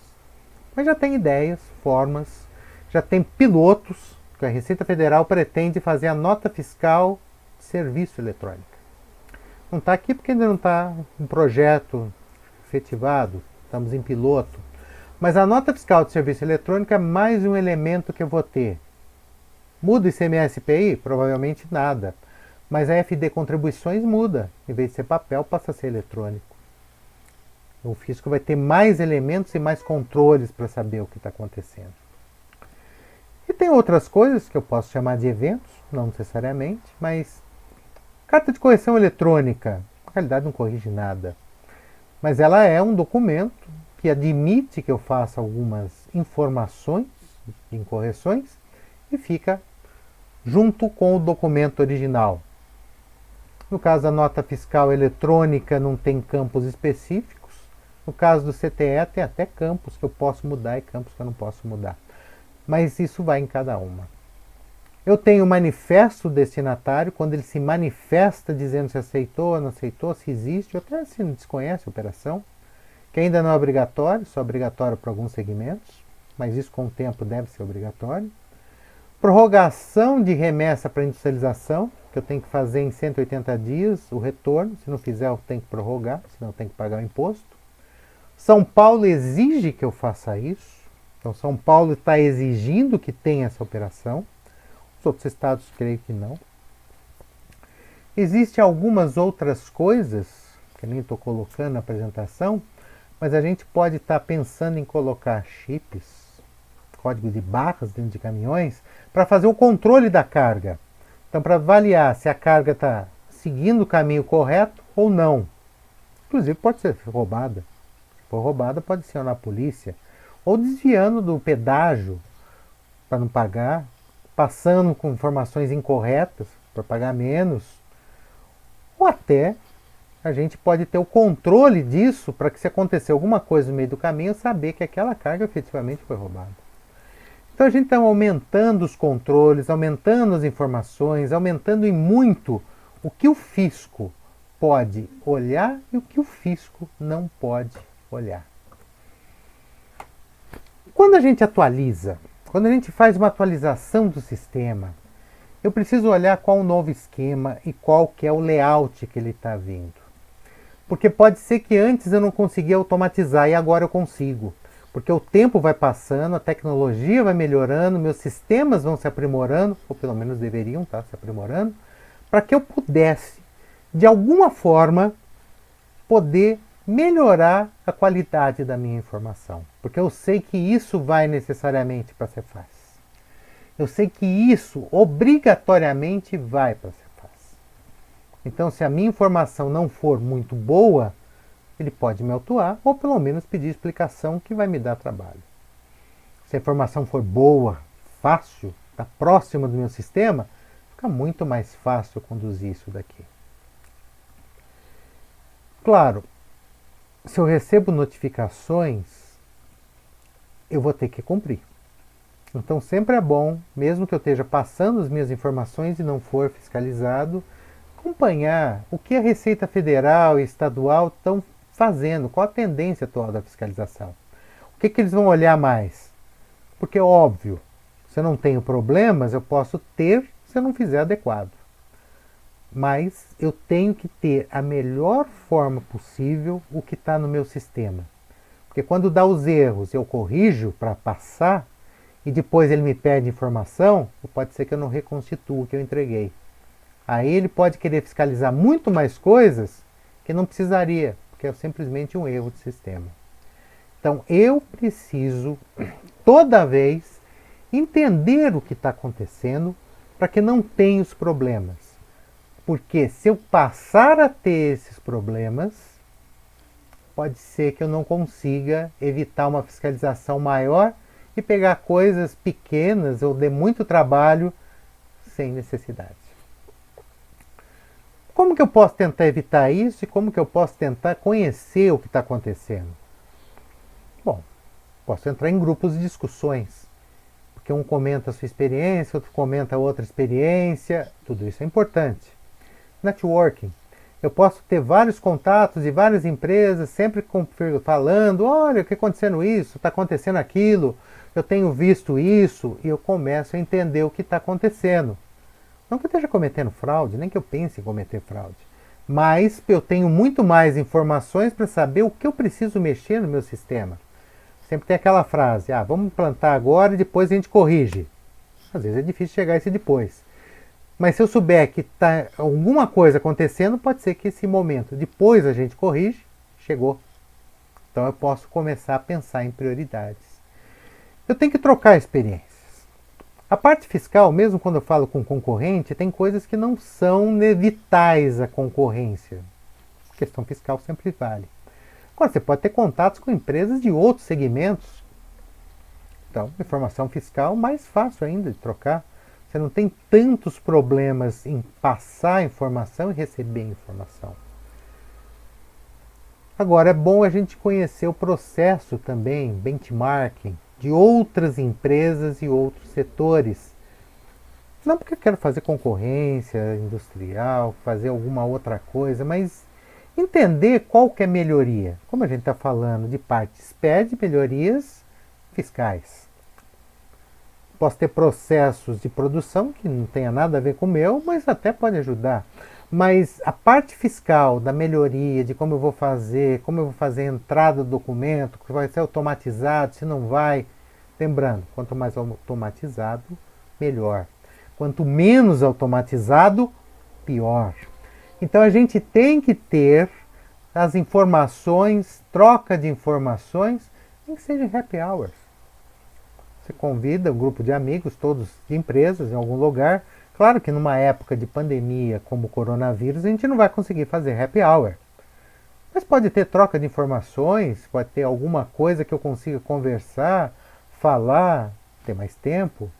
Mas já tem ideias, formas, já tem pilotos que a Receita Federal pretende fazer a nota fiscal de serviço eletrônica. Não está aqui porque ainda não está um projeto efetivado, estamos em piloto. Mas a nota fiscal de serviço eletrônico é mais um elemento que eu vou ter. Muda o ICMS PI? Provavelmente nada. Mas a FD contribuições muda. Em vez de ser papel, passa a ser eletrônico. O fisco vai ter mais elementos e mais controles para saber o que está acontecendo. E tem outras coisas que eu posso chamar de eventos, não necessariamente, mas carta de correção eletrônica, na realidade não corrige nada. Mas ela é um documento que admite que eu faça algumas informações em correções e fica junto com o documento original. No caso da nota fiscal eletrônica não tem campos específicos. No caso do CTE tem até campos que eu posso mudar e campos que eu não posso mudar. Mas isso vai em cada uma. Eu tenho o manifesto destinatário, quando ele se manifesta dizendo se aceitou ou não aceitou, se existe, ou até se não desconhece a operação, que ainda não é obrigatório, só obrigatório para alguns segmentos, mas isso com o tempo deve ser obrigatório. Prorrogação de remessa para industrialização, que eu tenho que fazer em 180 dias o retorno, se não fizer eu tenho que prorrogar, senão eu tenho que pagar o imposto. São Paulo exige que eu faça isso, então São Paulo está exigindo que tenha essa operação, os outros estados creio que não. Existem algumas outras coisas, que eu nem estou colocando na apresentação, mas a gente pode estar pensando em colocar chips, código de barras dentro de caminhões, para fazer o controle da carga. Então, para avaliar se a carga está seguindo o caminho correto ou não. Inclusive pode ser roubada. Se for roubada, pode ser na polícia. Ou desviando do pedágio para não pagar, passando com informações incorretas para pagar menos. Ou até a gente pode ter o controle disso para que, se acontecer alguma coisa no meio do caminho, saber que aquela carga efetivamente foi roubada. Então a gente está aumentando os controles, aumentando as informações, aumentando em muito o que o fisco pode olhar e o que o fisco não pode olhar. Quando a gente atualiza, quando a gente faz uma atualização do sistema, eu preciso olhar qual o novo esquema e qual que é o layout que ele está vindo. Porque pode ser que antes eu não conseguia automatizar e agora eu consigo. Porque o tempo vai passando, a tecnologia vai melhorando, meus sistemas vão se aprimorando, ou pelo menos deveriam estar se aprimorando, para que eu pudesse, de alguma forma, poder melhorar a qualidade da minha informação. Porque eu sei que isso vai necessariamente para a Cefaz. Eu sei que isso obrigatoriamente vai para a Cefaz. Então, se a minha informação não for muito boa, ele pode me autuar ou pelo menos pedir explicação, que vai me dar trabalho. Se a informação for boa, fácil, está próxima do meu sistema, fica muito mais fácil conduzir isso daqui. Claro, se eu recebo notificações, eu vou ter que cumprir. Então sempre é bom, mesmo que eu esteja passando as minhas informações e não for fiscalizado, acompanhar o que a Receita Federal e Estadual estão fazendo, qual a tendência atual da fiscalização. O que eles vão olhar mais? Porque, óbvio, se eu não tenho problemas, eu posso ter se eu não fizer adequado. Mas eu tenho que ter a melhor forma possível o que está no meu sistema. Porque quando dá os erros, eu corrijo para passar, e depois ele me pede informação, pode ser que eu não reconstitua o que eu entreguei. Aí ele pode querer fiscalizar muito mais coisas que não precisaria, porque é simplesmente um erro de sistema. Então eu preciso, toda vez, entender o que está acontecendo para que não tenha os problemas. Porque se eu passar a ter esses problemas, pode ser que eu não consiga evitar uma fiscalização maior e pegar coisas pequenas ou de muito trabalho sem necessidade. Como que eu posso tentar evitar isso e como que eu posso tentar conhecer o que está acontecendo? Bom, posso entrar em grupos de discussões, porque um comenta a sua experiência, outro comenta outra experiência, tudo isso é importante. Networking. Eu posso ter vários contatos de várias empresas, sempre falando, olha, o que está acontecendo isso, está acontecendo aquilo, eu tenho visto isso, e eu começo a entender o que está acontecendo. Não que eu esteja cometendo fraude, nem que eu pense em cometer fraude, mas eu tenho muito mais informações para saber o que eu preciso mexer no meu sistema. Sempre tem aquela frase, vamos implantar agora e depois a gente corrige. Às vezes é difícil chegar a esse depois. Mas se eu souber que está alguma coisa acontecendo, pode ser que esse momento depois a gente corrige, chegou. Então eu posso começar a pensar em prioridades. Eu tenho que trocar experiências. A parte fiscal, mesmo quando eu falo com concorrente, tem coisas que não são vitais à concorrência. A questão fiscal sempre vale. Agora, você pode ter contatos com empresas de outros segmentos. Então, informação fiscal, mais fácil ainda de trocar. Você não tem tantos problemas em passar informação e receber informação. Agora, é bom a gente conhecer o processo também, benchmarking, de outras empresas e outros setores. Não porque eu quero fazer concorrência industrial, fazer alguma outra coisa, mas entender qual que é a melhoria. Como a gente está falando de partes PED, melhorias fiscais. Posso ter processos de produção que não tenha nada a ver com o meu, mas até pode ajudar. Mas a parte fiscal da melhoria, de como eu vou fazer a entrada do documento, que vai ser automatizado, se não vai. Lembrando, quanto mais automatizado, melhor. Quanto menos automatizado, pior. Então a gente tem que ter as informações, troca de informações, nem que seja happy hours. Você convida um grupo de amigos, todos de empresas, em algum lugar. Claro que numa época de pandemia como o coronavírus, a gente não vai conseguir fazer happy hour. Mas pode ter troca de informações, pode ter alguma coisa que eu consiga conversar, falar, ter mais tempo.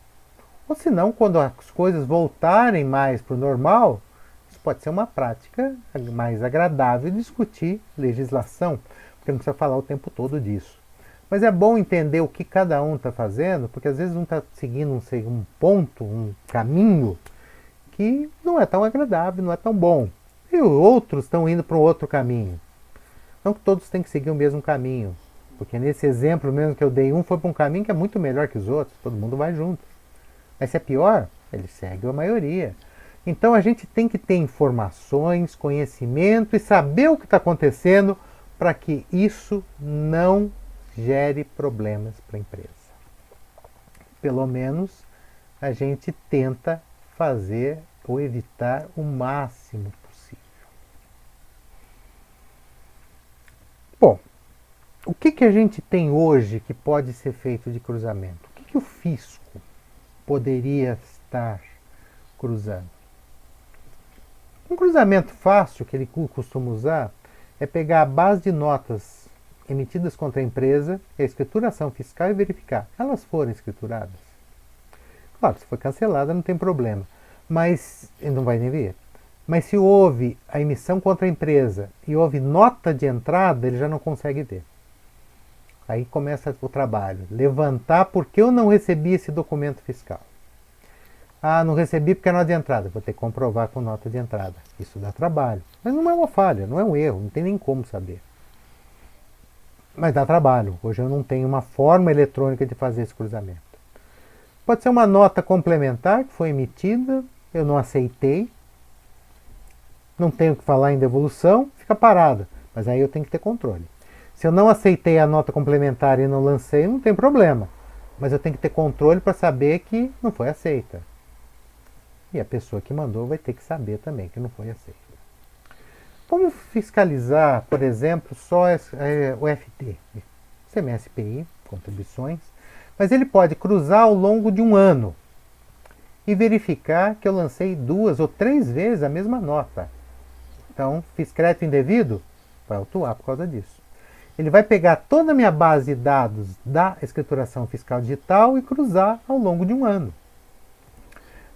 Ou se não, quando as coisas voltarem mais para o normal, isso pode ser uma prática mais agradável discutir legislação, porque não precisa falar o tempo todo disso. Mas é bom entender o que cada um está fazendo, porque às vezes um está seguindo um ponto, um caminho, que não é tão agradável, não é tão bom. E outros estão indo para um outro caminho. Não que todos têm que seguir o mesmo caminho, porque nesse exemplo mesmo que eu dei, um foi para um caminho que é muito melhor que os outros, todo mundo vai junto. Mas se é pior, ele segue a maioria. Então a gente tem que ter informações, conhecimento e saber o que está acontecendo para que isso não gere problemas para a empresa. Pelo menos a gente tenta fazer ou evitar o máximo possível. Bom, o que a gente tem hoje que pode ser feito de cruzamento? O que o fisco poderia estar cruzando? Um cruzamento fácil que ele costuma usar é pegar a base de notas emitidas contra a empresa, a escrituração fiscal e verificar. Elas foram escrituradas? Claro, se foi cancelada não tem problema, mas ele não vai nem ver. Mas se houve a emissão contra a empresa e houve nota de entrada, ele já não consegue ver. Aí começa o trabalho. Levantar porque eu não recebi esse documento fiscal. Ah, não recebi porque é nota de entrada. Vou ter que comprovar com nota de entrada. Isso dá trabalho. Mas não é uma falha, não é um erro, não tem nem como saber. Mas dá trabalho. Hoje eu não tenho uma forma eletrônica de fazer esse cruzamento. Pode ser uma nota complementar que foi emitida, eu não aceitei, não tenho que falar em devolução, fica parada. Mas aí eu tenho que ter controle. Se eu não aceitei a nota complementar e não lancei, não tem problema. Mas eu tenho que ter controle para saber que não foi aceita. E a pessoa que mandou vai ter que saber também que não foi aceita. Vamos fiscalizar, por exemplo, só o FT, CMS-PI, contribuições, mas ele pode cruzar ao longo de um ano e verificar que eu lancei 2 ou 3 vezes a mesma nota. Então, fiz crédito indevido, vai autuar por causa disso. Ele vai pegar toda a minha base de dados da escrituração fiscal digital e cruzar ao longo de um ano.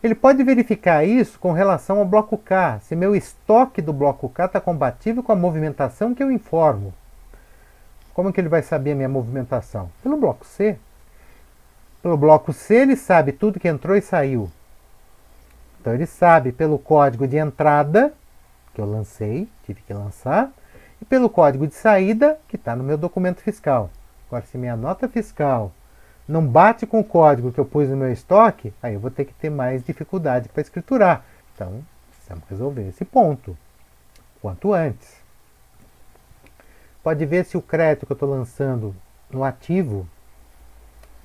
Ele pode verificar isso com relação ao bloco K, se meu estoque do bloco K está compatível com a movimentação que eu informo. Como é que ele vai saber a minha movimentação? Pelo bloco C. Pelo bloco C ele sabe tudo que entrou e saiu. Então ele sabe pelo código de entrada, que eu lancei, tive que lançar, e pelo código de saída, que está no meu documento fiscal. Agora, se minha nota fiscal não bate com o código que eu pus no meu estoque, aí eu vou ter que ter mais dificuldade para escriturar. Então, precisamos resolver esse ponto quanto antes. Pode ver se o crédito que eu estou lançando no ativo,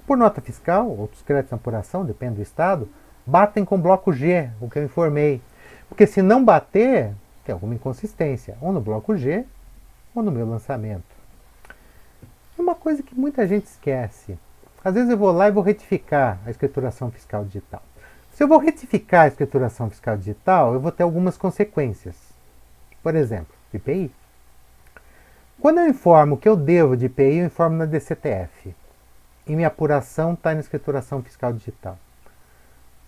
por nota fiscal, outros créditos na apuração, depende do estado, batem com o bloco G, o que eu informei. Porque se não bater, tem alguma inconsistência, ou no bloco G, ou no meu lançamento. É uma coisa que muita gente esquece. Às vezes eu vou lá e vou retificar a escrituração fiscal digital. Se eu vou retificar a escrituração fiscal digital, eu vou ter algumas consequências. Por exemplo, IPI. Quando eu informo que eu devo de IPI, eu informo na DCTF. E minha apuração está na escrituração fiscal digital.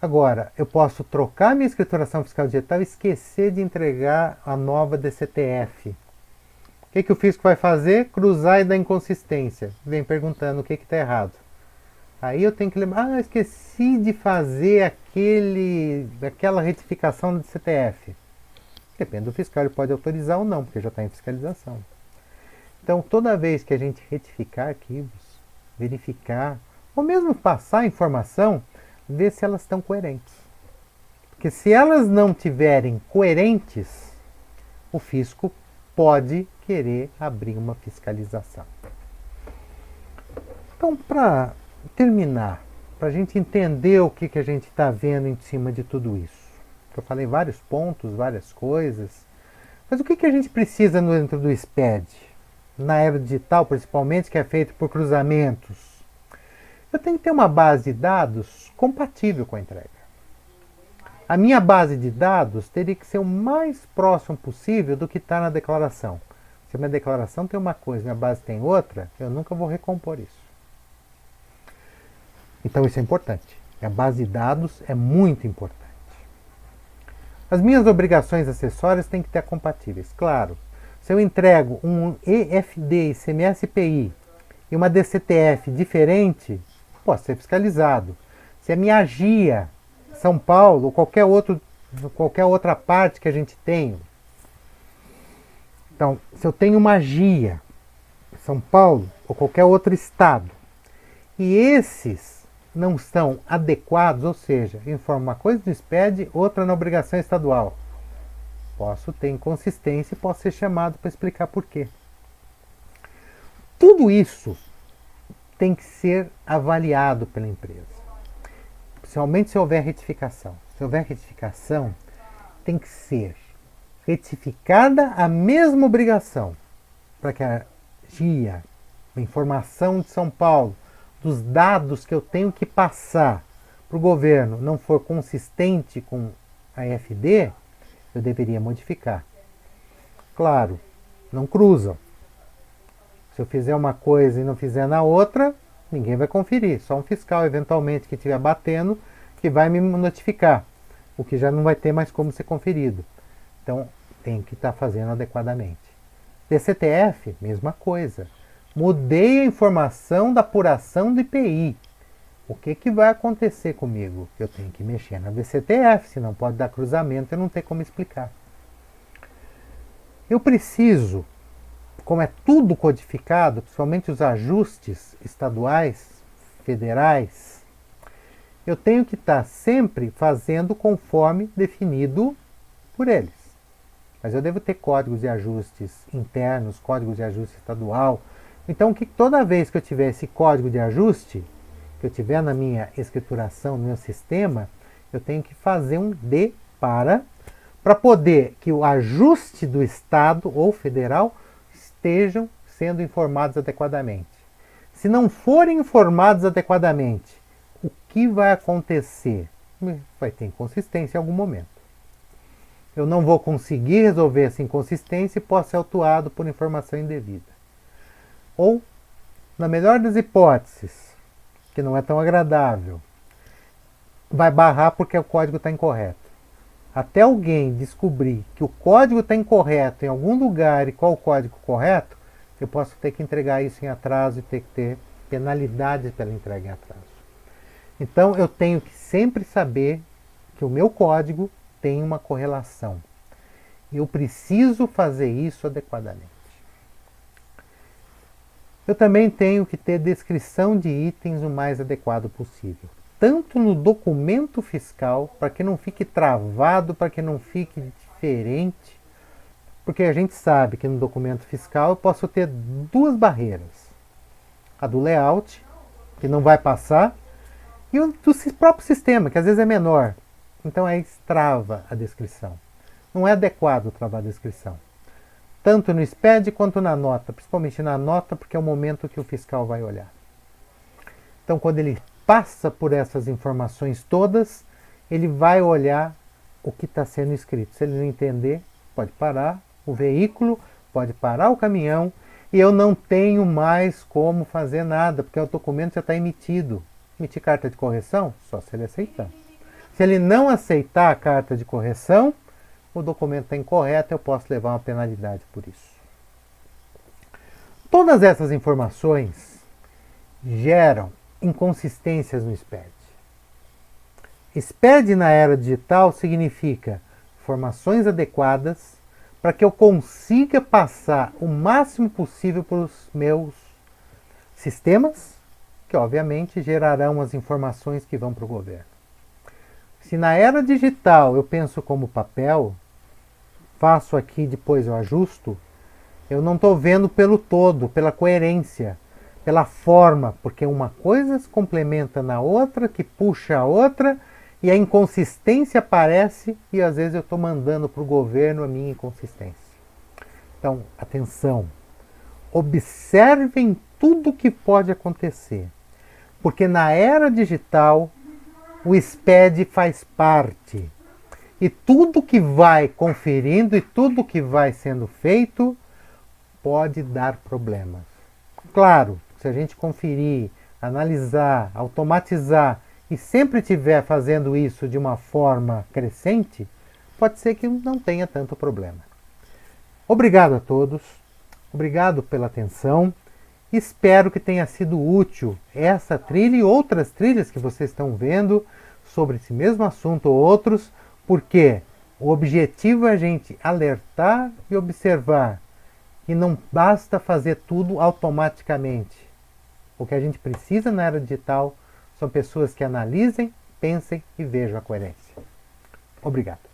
Agora, eu posso trocar minha escrituração fiscal digital e esquecer de entregar a nova DCTF. O que o fisco vai fazer? Cruzar e dar inconsistência. Vem perguntando o que está errado. Aí eu tenho que lembrar, esqueci de fazer aquela retificação do DCTF. Depende do fiscal, ele pode autorizar ou não, porque já está em fiscalização. Então, toda vez que a gente retificar arquivos, verificar, ou mesmo passar a informação, ver se elas estão coerentes. Porque se elas não tiverem coerentes, o fisco pode querer abrir uma fiscalização. Então, para terminar, para a gente entender o que a gente está vendo em cima de tudo isso. Eu falei vários pontos, várias coisas, mas o que a gente precisa dentro do SPED? Na era digital, principalmente, que é feito por cruzamentos. Eu tenho que ter uma base de dados compatível com a entrega. A minha base de dados teria que ser o mais próximo possível do que está na declaração. Se a minha declaração tem uma coisa e minha base tem outra, eu nunca vou recompor isso. Então isso é importante. A base de dados é muito importante. As minhas obrigações acessórias têm que estar compatíveis. Claro, se eu entrego um EFD, ICMS-PI e uma DCTF diferente, posso ser fiscalizado. Se a minha GIA, São Paulo, ou qualquer outra parte que a gente tenha. Então, se eu tenho uma GIA, São Paulo, ou qualquer outro estado, e esses não estão adequados, ou seja, informa uma coisa no SPED, outra na obrigação estadual. Posso ter inconsistência e posso ser chamado para explicar por quê. Tudo isso tem que ser avaliado pela empresa. Principalmente se houver retificação. Se houver retificação, tem que ser retificada a mesma obrigação para que a GIA, a informação de São Paulo, dos dados que eu tenho que passar para o governo não for consistente com a EFD, eu deveria modificar. Claro, não cruzam. Se eu fizer uma coisa e não fizer na outra, ninguém vai conferir. Só um fiscal, eventualmente, que estiver batendo, que vai me notificar. O que já não vai ter mais como ser conferido. Então, tem que estar fazendo adequadamente. DCTF, mesma coisa. Mudei a informação da apuração do IPI. O que vai acontecer comigo? Eu tenho que mexer na DCTF, senão pode dar cruzamento e não ter como explicar. Eu preciso, como é tudo codificado, principalmente os ajustes estaduais, federais, eu tenho que estar sempre fazendo conforme definido por eles. Mas eu devo ter códigos de ajustes internos, códigos de ajuste estadual. Então, toda vez que eu tiver esse código de ajuste, que eu tiver na minha escrituração, no meu sistema, eu tenho que fazer um D para poder que o ajuste do Estado ou federal estejam sendo informados adequadamente. Se não forem informados adequadamente, o que vai acontecer? Vai ter inconsistência em algum momento. Eu não vou conseguir resolver essa inconsistência e posso ser autuado por informação indevida. Ou, na melhor das hipóteses, que não é tão agradável, vai barrar porque o código está incorreto. Até alguém descobrir que o código está incorreto em algum lugar e qual o código correto, eu posso ter que entregar isso em atraso e ter que ter penalidades pela entrega em atraso. Então eu tenho que sempre saber que o meu código tem uma correlação. Eu preciso fazer isso adequadamente. Eu também tenho que ter descrição de itens o mais adequado possível. Tanto no documento fiscal, para que não fique travado, para que não fique diferente. Porque a gente sabe que no documento fiscal eu posso ter duas barreiras. A do layout, que não vai passar, e o do próprio sistema, que às vezes é menor. Então aí trava a descrição. Não é adequado travar a descrição. Tanto no SPED quanto na nota, principalmente na nota, porque é o momento que o fiscal vai olhar. Então, quando ele passa por essas informações todas, ele vai olhar o que está sendo escrito. Se ele não entender, pode parar o veículo, pode parar o caminhão, e eu não tenho mais como fazer nada, porque o documento já está emitido. Emitir carta de correção? Só se ele aceitar. Se ele não aceitar a carta de correção, o documento está incorreto, eu posso levar uma penalidade por isso. Todas essas informações geram inconsistências no SPED. SPED na era digital significa informações adequadas para que eu consiga passar o máximo possível para os meus sistemas, que obviamente gerarão as informações que vão para o governo. Se na era digital eu penso como papel, faço aqui, depois eu ajusto, eu não estou vendo pelo todo, pela coerência, pela forma, porque uma coisa se complementa na outra, que puxa a outra, e a inconsistência aparece e às vezes eu estou mandando para o governo a minha inconsistência. Então, atenção, observem tudo o que pode acontecer, porque na era digital o SPED faz parte. E tudo que vai conferindo e tudo que vai sendo feito pode dar problemas. Claro, se a gente conferir, analisar, automatizar e sempre estiver fazendo isso de uma forma crescente, pode ser que não tenha tanto problema. Obrigado a todos, obrigado pela atenção. Espero que tenha sido útil essa trilha e outras trilhas que vocês estão vendo sobre esse mesmo assunto ou outros, porque o objetivo é a gente alertar e observar que não basta fazer tudo automaticamente. O que a gente precisa na era digital são pessoas que analisem, pensem e vejam a coerência. Obrigado.